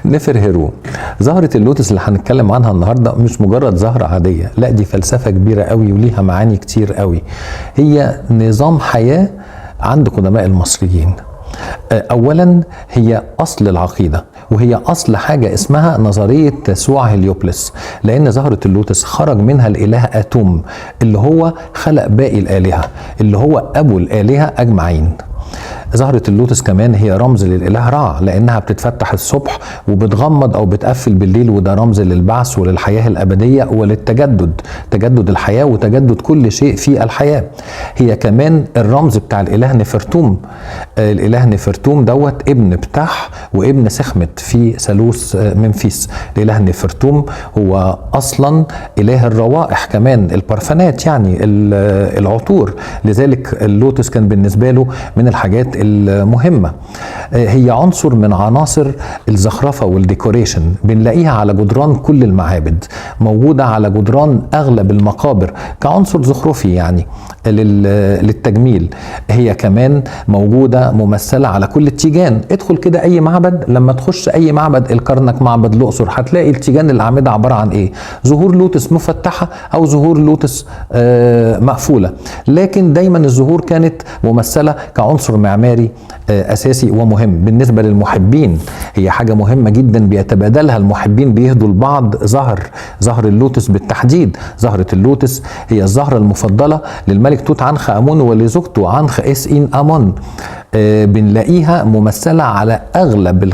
نفرهرو. زهرة اللوتس اللي هنتكلم عنها النهاردة مش مجرد زهرة عادية، لا دي فلسفة كبيرة قوي وليها معاني كتير قوي. هي نظام حياة عند قدماء المصريين. اولا هي اصل العقيده، وهي اصل حاجه اسمها نظريه تسوع هليوبلس، لان زهره اللوتس خرج منها الاله اتوم اللي هو خلق باقي الالهه، اللي هو ابو الالهه اجمعين. زهرة اللوتس كمان هي رمز للإله رع، لأنها بتتفتح الصبح وبتغمض أو بتقفل بالليل، وده رمز للبعث وللحياة الأبدية وللتجدد، تجدد الحياة وتجدد كل شيء في الحياة. هي كمان الرمز بتاع الإله نفرتوم. الإله نفرتوم دوت ابن بتاح وابن سخمت في ثالوث ممفيس. الإله نفرتوم هو أصلا إله الروائح كمان، البرفانات يعني العطور، لذلك اللوتس كان بالنسبة له من الحاجات المهمة. هي عنصر من عناصر الزخرفة والديكوريشن، بنلاقيها على جدران كل المعابد، موجودة على جدران أغلب المقابر كعنصر زخرفي يعني للتجميل. هي كمان موجودة ممثلة على كل التيجان. ادخل كده أي معبد، لما تخش أي معبد الكرنك، معبد الأقصر، هتلاقي التيجان الأعمدة عبارة عن إيه؟ زهور لوتس مفتحة أو زهور لوتس مقفولة، لكن دايما الزهور كانت ممثلة كعنصر معماري أساسي ومهم بالنسبة للمحبين. هي حاجة مهمة جدا بيتبادلها المحبين، بيهدوا لبعض زهر اللوتس بالتحديد. زهرة اللوتس هي الزهرة المفضلة للملك توت عنخ آمون ولزوجته عنخ إس إن آمون. بنلاقيها ممثلة على أغلب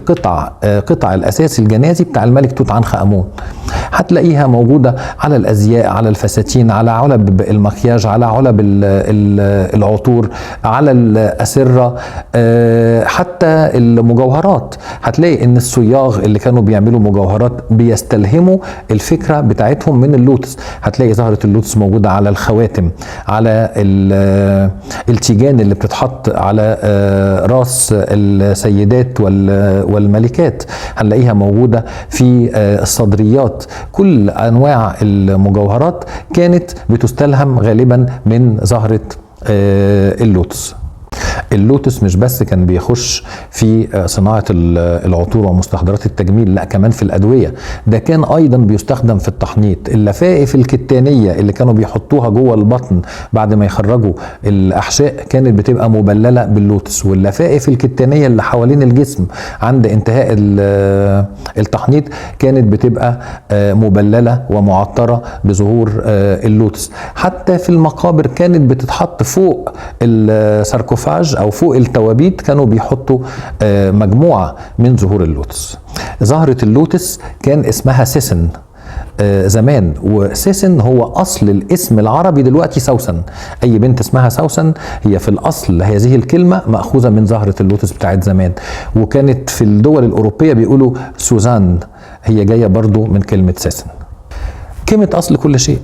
قطع الأساس الجنازي بتاع الملك توت عنخ آمون. هتلاقيها موجودة على الأزياء، على الفساتين، على علب المكياج، على علب العطور، على الأسرة، حتى المجوهرات. هتلاقي ان الصياغ اللي كانوا بيعملوا مجوهرات بيستلهموا الفكرة بتاعتهم من اللوتس. هتلاقي زهرة اللوتس موجودة على الخواتم، على التيجان اللي بتتحط على راس السيدات والملكات. هنلاقيها موجودة في الصدريات. كل انواع المجوهرات كانت بتستلهم غالبا من زهرة اللوتس. اللوتس مش بس كان بيخش في صناعة العطور ومستحضرات التجميل، لا كمان في الأدوية. ده كان أيضا بيستخدم في التحنيط. اللفائف الكتانية اللي كانوا بيحطوها جوه البطن بعد ما يخرجوا الأحشاء كانت بتبقى مبللة باللوتس، واللفائف الكتانية اللي حوالين الجسم عند انتهاء التحنيط كانت بتبقى مبللة ومعطرة بزهور اللوتس. حتى في المقابر كانت بتتحط فوق الساركوفاج أو فوق التوابيت، كانوا بيحطوا مجموعة من زهور اللوتس. زهرة اللوتس كان اسمها سيسن زمان، وسيسن هو أصل الاسم العربي دلوقتي سوسن. أي بنت اسمها سوسن هي في الأصل هذه الكلمة مأخوذة من زهرة اللوتس بتاعت زمان. وكانت في الدول الأوروبية بيقولوا سوزان، هي جاية برضو من كلمة سيسن. كلمة أصل كل شيء.